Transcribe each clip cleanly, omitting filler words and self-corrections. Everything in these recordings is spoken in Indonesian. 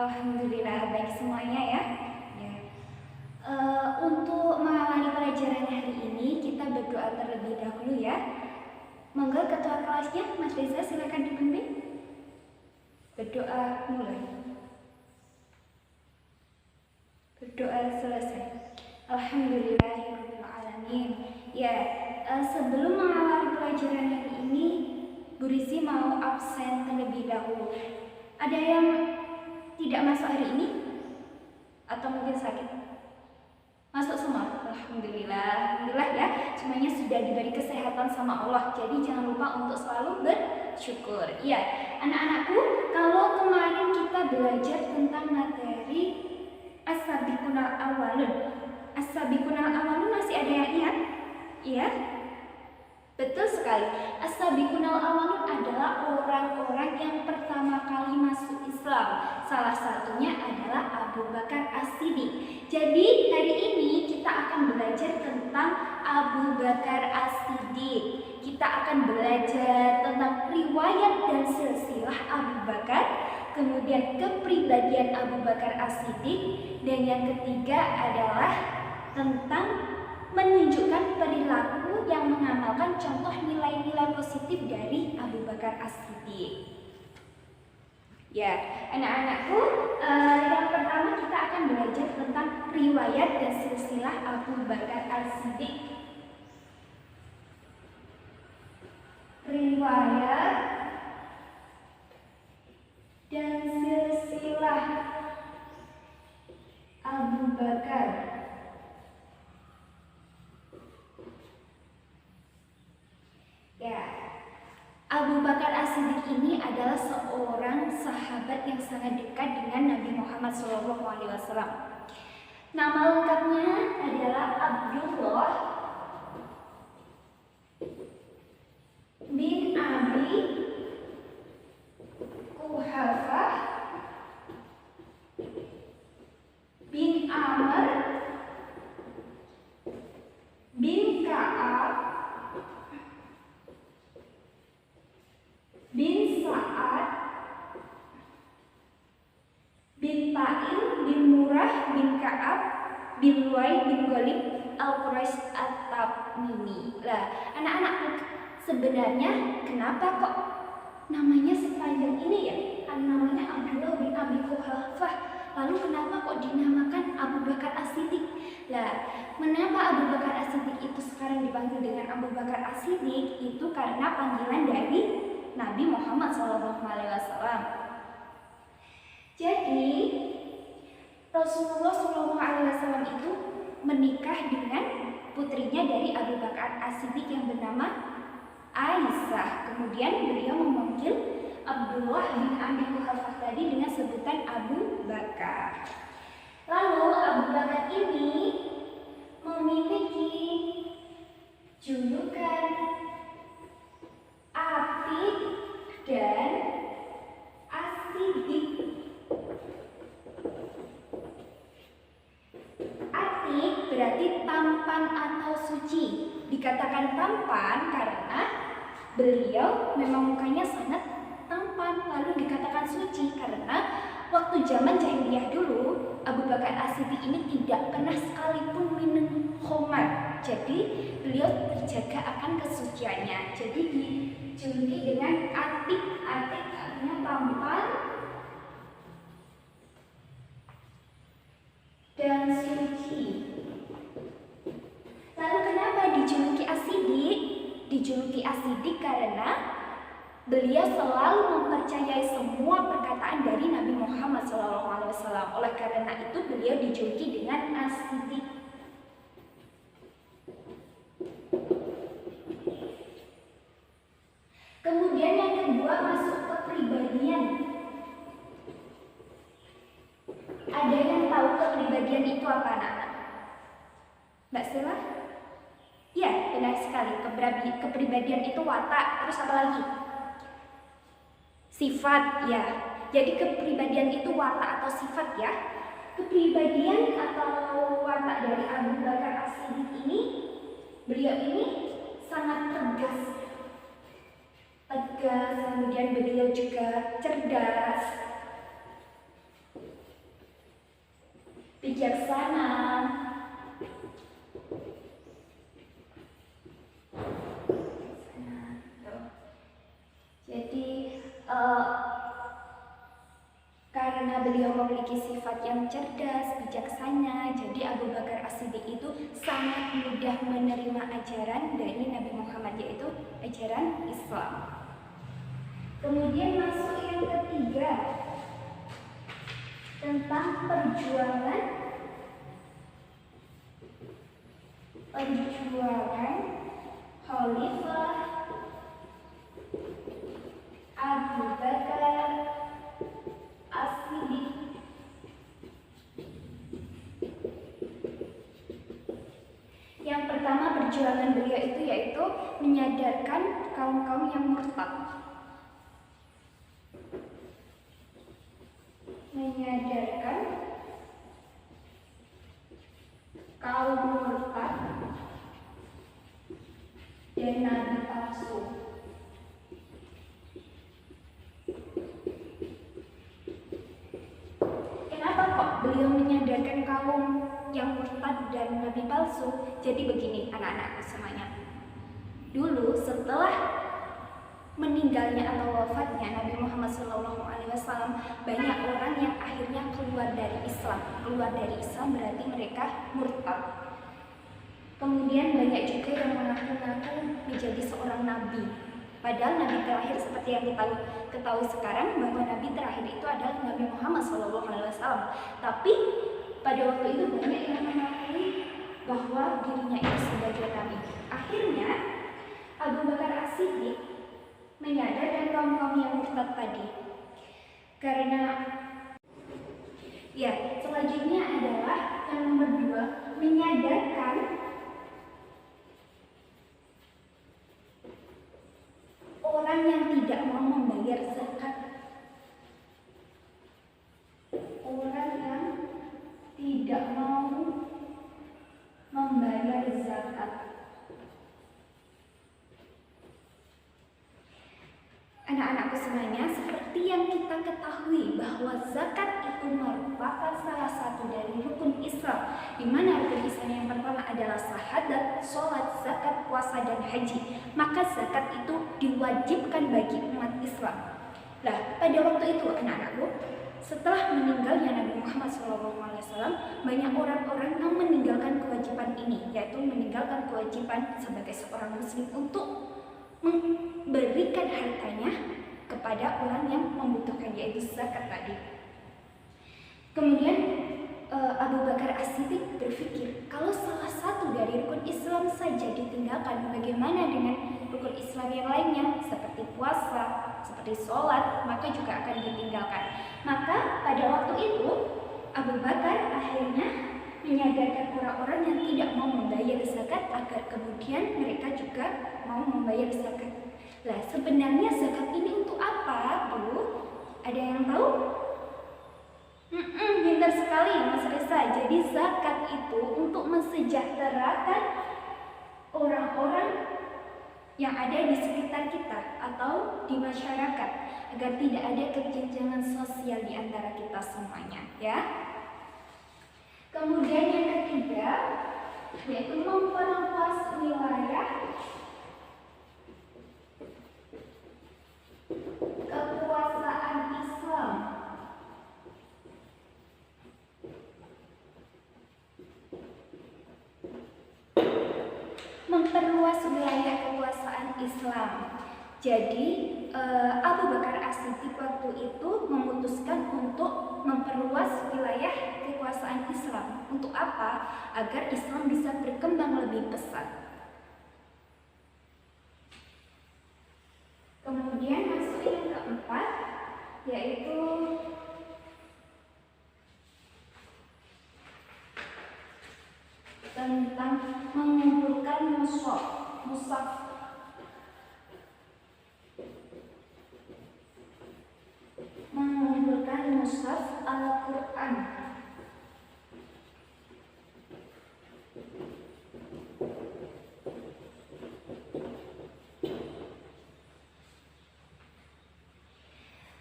Alhamdulillah baik semuanya ya. Ya. Untuk mengawali pelajaran hari ini kita berdoa terlebih dahulu ya. Monggo ketua kelasnya Mas Reza silakan dipimpin. Berdoa mulai. Berdoa selesai. Alhamdulillahirabbil alamin. Ya, sebelum mengawali pelajaran hari ini Bu Rizi mau absen terlebih dahulu. Ada yang tidak masuk hari ini? Atau mungkin sakit? Masuk semua? Alhamdulillah ya. Semuanya sudah diberi kesehatan sama Allah. Jadi jangan lupa untuk selalu bersyukur. Ya, anak-anakku, kalau kemarin kita belajar tentang materi As-Sabiqunal Awwalun. As-Sabiqunal Awwalun masih ada yang ingat? Iya? Betul sekali. As-Sabiqunal Awwalun adalah orang-orang yang pertama kali masuk Islam. Salah satunya adalah Abu Bakar As-Siddiq. Jadi hari ini kita akan belajar tentang Abu Bakar As-Siddiq. Kita akan belajar tentang riwayat dan silsilah Abu Bakar, kemudian kepribadian Abu Bakar As-Siddiq, dan yang ketiga adalah tentang menunjukkan perilaku yang mengamalkan contoh nilai-nilai positif dari Abu Bakar As-Siddiq. Ya, anak-anakku, yang pertama kita akan belajar tentang riwayat dan silsilah Abu Bakar As-Siddiq. Riwayat dan silsilah Abu Bakar. Ya, Abu Bakar As-Siddiq ini adalah seorang sahabat yang sangat dekat dengan Nabi Muhammad SAW. Nama lengkapnya adalah Abdullah bin Abi Quhafah bin Amr bin Ka'ab bin Sa'ad bin Ta'il bin Murrah bin Ka'ab bin Luay bin Ghalib Al-Quraisy At-Tamimi. Lah, anak-anakku, sebenarnya kenapa kok namanya sepanjang ini ya? Kan namanya Abdullah bin Abi Quhafah. Lalu kenapa kok dinamakan Abu Bakar As-Siddiq? Lah, mengapa Abu Bakar As-Siddiq itu sekarang dipanggil dengan Abu Bakar As-Siddiq? Itu karena panggilan dari Nabi Muhammad SAW. Jadi Rasulullah SAW itu menikah dengan putrinya dari Abu Bakar As-Siddiq yang bernama Aisyah. Kemudian beliau memanggil Abdullah bin Abi Quhafah tadi dengan sebutan Abu Bakar. Lalu Abu Bakar ini memiliki julukan Atiq dan As-Siddiq. Atiq berarti tampan atau suci. Dikatakan tampan karena beliau memang mukanya sangat tampan. Lalu dikatakan suci karena waktu zaman jahiliyah dulu Abu Bakar As-Siddiq ini tidak pernah sekalipun minum khamar. Jadi beliau terjaga akan kesuciannya. Jadi dijuluki dengan Atiq. Atiq artinya tampan dan suci. Lalu kenapa dijuluki As-Siddiq? Dijuluki As-Siddiq karena beliau selalu mempercayai semua perkataan dari Nabi Muhammad SAW. Oleh karena itu beliau dijuluki dengan As-Siddiq. Kemudian yang kedua masuk ke kepribadian. Ada yang tahu kepribadian itu apa, anak-anak? Mbak Sela? Ya, benar sekali. Kepribadian itu watak. Terus apa lagi? Sifat, ya. Jadi kepribadian itu watak atau sifat ya. Kepribadian atau watak dari Abu Bakar As-Siddiq ini, beliau ini sangat tegas, kemudian beliau juga cerdas, bijaksana. Jadi karena beliau memiliki sifat yang cerdas, bijaksana, jadi Abu Bakar As-Siddiq itu sangat mudah menerima ajaran dari Nabi Muhammad, yaitu ajaran Islam. Kemudian masuk yang ketiga, tentang perjuangan Khalifah Abu Bakar As-Siddiq. Yang pertama perjuangan beliau itu yaitu menyadarkan kaum-kaum yang murtad. Menyadarkan kaum murtad dan nabi palsu. Kenapa kok beliau menyadarkan kaum yang murtad dan nabi palsu? Jadi begini anak-anakku semuanya. Dulu setelah meninggalnya atau wafatnya Nabi Muhammad SAW, banyak orang yang akhirnya keluar dari Islam. Keluar dari Islam berarti mereka murtad. Kemudian banyak juga yang mengaku-ngaku menjadi seorang nabi. Padahal nabi terakhir seperti yang kita ketahui sekarang bahwa nabi terakhir itu adalah Nabi Muhammad SAW. Tapi pada waktu itu banyak yang mengakui bahwa dirinya itu sebagai nabi. Akhirnya Abu Bakar As-Siddiq menyadarkan kaum-kaum yang murtad tadi. Karena selanjutnya adalah yang nomor 2, menyadarkan orang yang tidak mau membayar zakat. Orang yang tidak mau membayar zakat. Anak-anakku semuanya, seperti yang kita ketahui bahwa zakat itu merupakan salah satu dari rukun Islam, di mana rukun Islam yang pertama adalah syahadat, sholat, zakat, puasa, dan haji. Maka zakat itu diwajibkan bagi umat Islam. Nah, pada waktu itu anak-anakku, setelah meninggalnya Nabi Muhammad SAW, banyak orang-orang yang meninggalkan kewajiban ini, yaitu meninggalkan kewajiban sebagai seorang muslim untuk memberikan hartanya kepada orang yang membutuhkan, yaitu zakat tadi. Kemudian Abu Bakar As-Siddiq berpikir, kalau salah satu dari rukun Islam saja ditinggalkan, bagaimana dengan rukun Islam yang lainnya seperti puasa, seperti sholat, maka juga akan ditinggalkan. Maka pada waktu itu Abu Bakar akhirnya menyadarkan orang-orang yang tidak mau membayar zakat agar kemudian mereka juga mau membayar zakat. Nah, sebenarnya zakat ini untuk apa, Bu? Ada yang tahu? Pintar sekali, Mas Reza. Jadi zakat itu untuk mensejahterakan orang-orang yang ada di sekitar kita atau di masyarakat, agar tidak ada kesenjangan sosial di antara kita semuanya, ya. Kemudian yang ketiga, yaitu memperluas wilayah kekuasaan Islam. Memperluas wilayah kekuasaan Islam. Jadi Abu Bakar As-Siddiq waktu itu memutuskan untuk memperluas wilayah kekuasaan Islam. Untuk apa? Agar Islam bisa berkembang lebih pesat. Kemudian masuk yang keempat, yaitu tentang mengumpulkan mushaf. Mengumpulkan mushaf Al-Quran.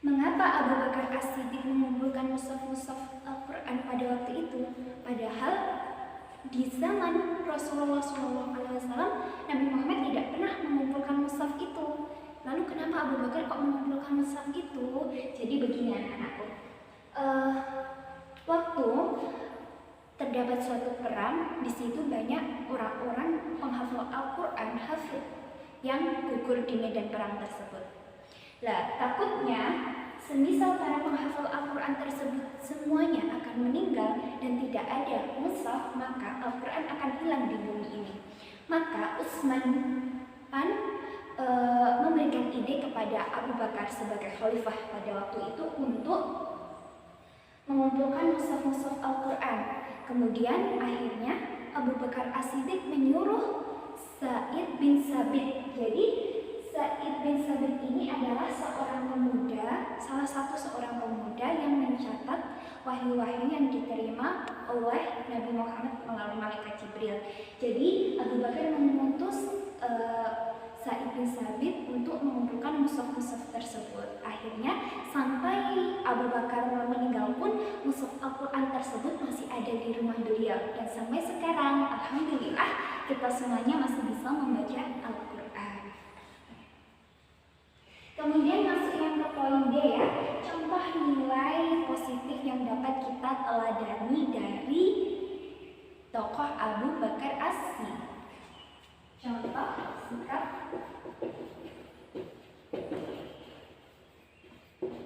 Mengapa Abu Bakar As-Siddiq mengumpulkan mushaf Al-Quran pada waktu itu? di zaman Rasulullah SAW, Nabi Muhammad tidak pernah mengumpulkan mushaf itu. Lalu kenapa Abu Bakar kok mengumpulkan mushaf itu? Jadi begini anak-anakku, waktu terdapat suatu perang, di situ banyak orang-orang penghafal Al-Quran, hafid, yang gugur di medan perang tersebut. Lah, takutnya semisal para penghafal Al-Quran tersebut semuanya akan meninggal dan tidak ada mushaf, maka Al-Quran akan hilang di bumi ini. Maka Utsman memberikan ide kepada Abu Bakar sebagai khalifah pada waktu itu untuk mengumpulkan mushaf-mushaf Al-Quran. Kemudian akhirnya Abu Bakar As-Siddiq menyuruh Sa'id bin Sabit. Jadi Sa'id bin Sabit ini adalah salah satu seorang pemuda yang mencatat wahyu-wahyu yang diterima oleh Nabi Muhammad melalui malaikat Jibril. Jadi Abu Bakar mengutus Sa'id bin Sabit untuk mengumpulkan mushaf-mushaf tersebut. Akhirnya sampai Abu Bakar meninggal pun mushaf Al-Quran tersebut masih ada di rumah beliau. Dan sampai sekarang alhamdulillah kita semuanya masih bisa membaca Al-Quran. Kemudian masuk yang ke poin D ya, contoh nilai positif yang dapat kita teladani dari tokoh Abu Bakar As-Siddiq. Contoh sikap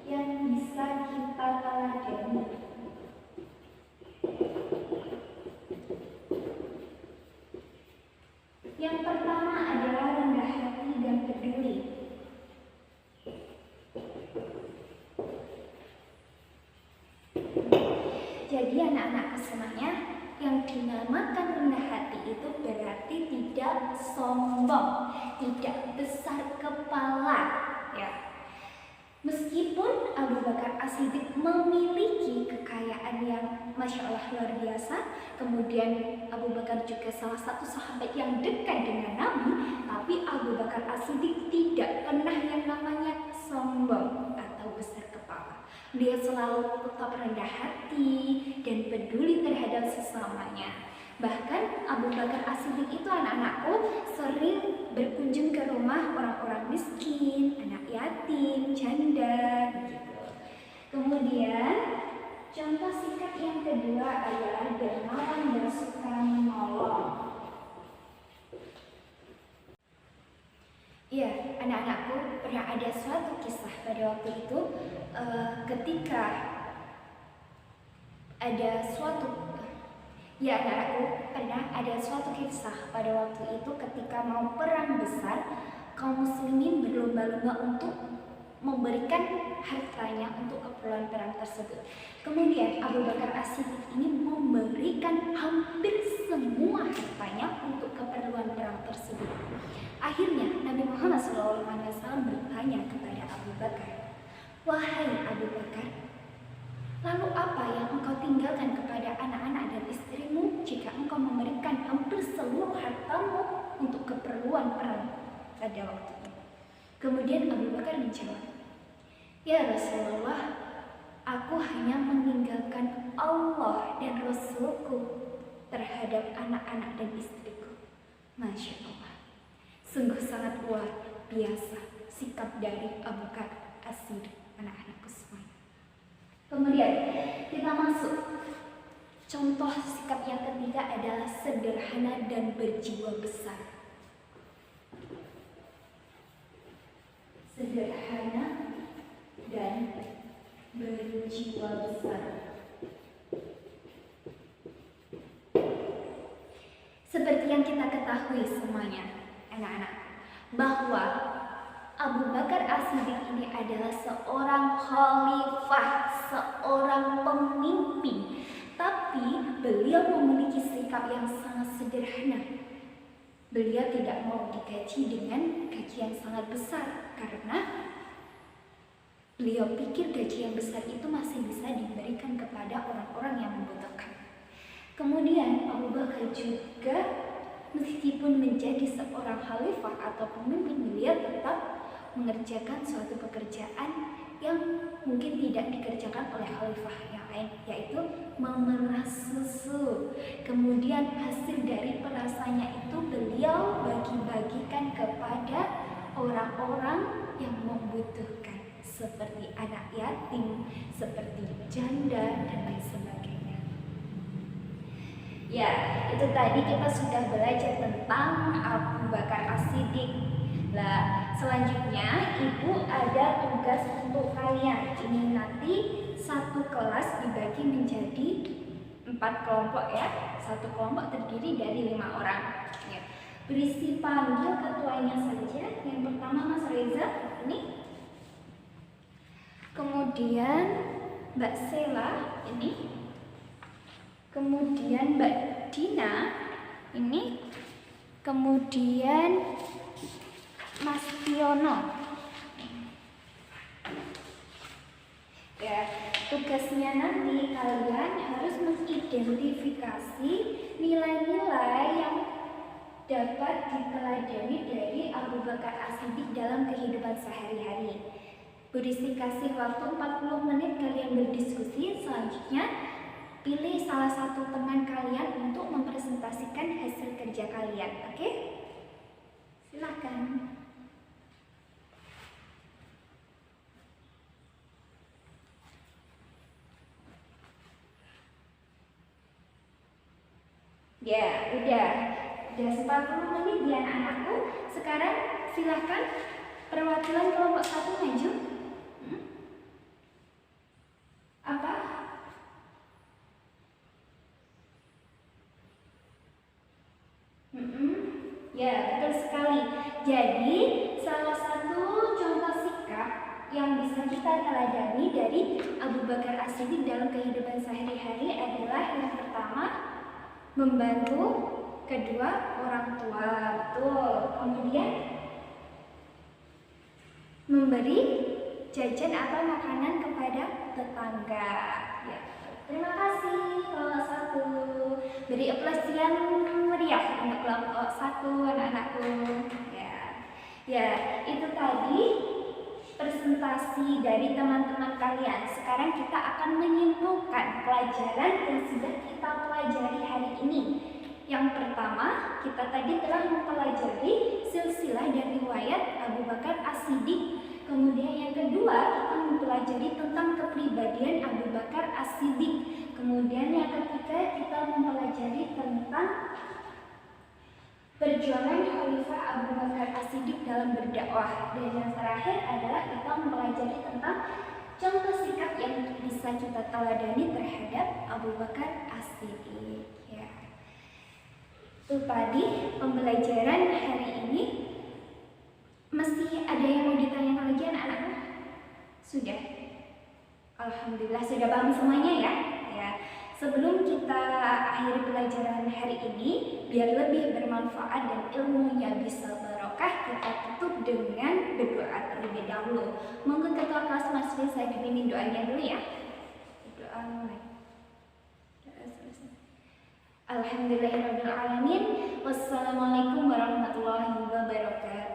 yang bisa kita teladani. Yang pertama adalah rendah hati dan peduli. Jadi anak-anak semuanya, yang dinamakan rendah hati itu berarti tidak sombong, tidak besar kepala, ya. Meskipun Abu Bakar As-Siddiq memiliki kekayaan yang Masya Allah luar biasa, kemudian Abu Bakar juga salah satu sahabat yang dekat dengan Nabi, tapi Abu Bakar As-Siddiq tidak pernah yang namanya sombong atau besar kepala. Dia selalu tetap rendah hati dan peduli terhadap sesamanya. Bahkan Abu Bakar As-Siddiq itu anak-anakku sering berkunjung ke rumah orang-orang miskin, anak yatim, janda, begitu. Kemudian contoh sikap yang kedua adalah dermawan dan suka menolong. Iya, anak-anakku pernah ada suatu kisah pada waktu itu ketika ada suatu anak-anakku pernah ada suatu kisah pada waktu itu ketika mau perang besar, kaum muslimin berlomba-lomba untuk memberikan hartanya untuk keperluan perang tersebut. Kemudian Abu Bakar As-Siddiq ini memberikan hampir semua hartanya untuk keperluan perang tersebut. Akhirnya Nabi Muhammad SAW bertanya kepada Abu Bakar, "Wahai Abu Bakar, lalu apa yang engkau tinggalkan kepada anak-anak dan istrimu jika engkau memberikan hampir seluruh hartamu untuk keperluan perang pada waktu itu?" Kemudian Abu Bakar menjawab, "Ya Rasulullah, aku hanya meninggalkan Allah dan Rasulku terhadap anak-anak dan istriku." Masya Allah, sungguh sangat luar biasa sikap dari Abu Bakar As-Siddiq, anak-anakku semuanya. Kemudian kita masuk contoh sikap yang ketiga adalah sederhana dan berjiwa besar. Sederhana dan berjiwa besar. Seperti yang kita ketahui semuanya, anak-anak, bahwa Abu Bakar As-Siddiq ini adalah seorang khalifah, seorang pemimpin, tapi beliau memiliki sikap yang sangat sederhana. Beliau tidak mau digaji dengan gaji yang sangat besar karena beliau pikir gaji yang besar itu masih bisa diberikan kepada orang-orang yang membutuhkan. Kemudian Abu Bakar juga meskipun menjadi seorang khalifah atau pemimpin, beliau tetap mengerjakan suatu pekerjaan yang mungkin tidak dikerjakan oleh khalifah yang lain, yaitu memeras susu. Kemudian hasil dari perasanya itu beliau bagi-bagikan kepada orang-orang yang membutuhkan, seperti anak yatim, seperti janda, dan lain sebagainya. Ya, itu tadi kita sudah belajar tentang Abu Bakar As-Siddiq. Nah, selanjutnya Ibu ada tugas untuk kalian. Ini nanti satu kelas dibagi menjadi 4 kelompok ya. Satu kelompok terdiri dari 5 orang. Ya. Berisi panggil ketuanya saja. Yang pertama Mas Reza, ini. Kemudian Mbak Sela, ini. Kemudian Mbak Dina, ini. Kemudian Mas Tiono. Ya, tugasnya nanti kalian harus mengidentifikasi nilai-nilai yang dapat diteladani dari Abu Bakar As-Siddiq dalam kehidupan sehari-hari. Berisi kasih waktu 40 menit kalian berdiskusi. Selanjutnya pilih salah satu teman kalian untuk mempresentasikan hasil kerja kalian. Oke? Silakan. Ya, udah 40 menit ya anak-anakku. Sekarang silahkan perwakilan kelompok 1 maju. Apa? Ya, betul sekali. Jadi, salah satu contoh sikap yang bisa kita teladani dari Abu Bakar As-Siddiq dalam kehidupan sehari-hari adalah yang pertama, membantu, kedua orang tua, betul. Kemudian memberi jajan atau makanan kepada tetangga. Ya, terima kasih kelompok 1. Beri aplaus yang meriah untuk kelompok 1 anak-anakku. Ya, itu tadi presentasi dari teman-teman kalian. Sekarang kita akan menyimpulkan pelajaran yang sudah kita pelajari hari ini. Yang pertama, kita tadi telah mempelajari silsilah dan riwayat Abu Bakar As-Siddiq. Kemudian yang kedua, kita mempelajari tentang kepribadian Abu Bakar As-Siddiq. Kemudian yang ketiga, kita mempelajari tentang perjuangan Khalifah Abu Bakar As-Siddiq dalam berdakwah. Dan yang terakhir adalah kita mempelajari tentang contoh sikap yang bisa kita teladani terhadap Abu Bakar As-Siddiq. Ya. Itu tadi pembelajaran hari ini. Masih ada yang mau ditanyakan lagi anak-anak? Sudah? Alhamdulillah sudah paham semuanya ya? Ya. Sebelum kita akhiri pelajaran hari ini, biar lebih bermanfaat dan ilmunya bisa barokah, kita tutup dengan berdoa terlebih dahulu. Monggo ketua kelas Mas Fri, saya dipimpin doanya dulu ya. Doa mulai. Alhamdulillahirrahmanirrahim. Wassalamualaikum warahmatullahi wabarakatuh.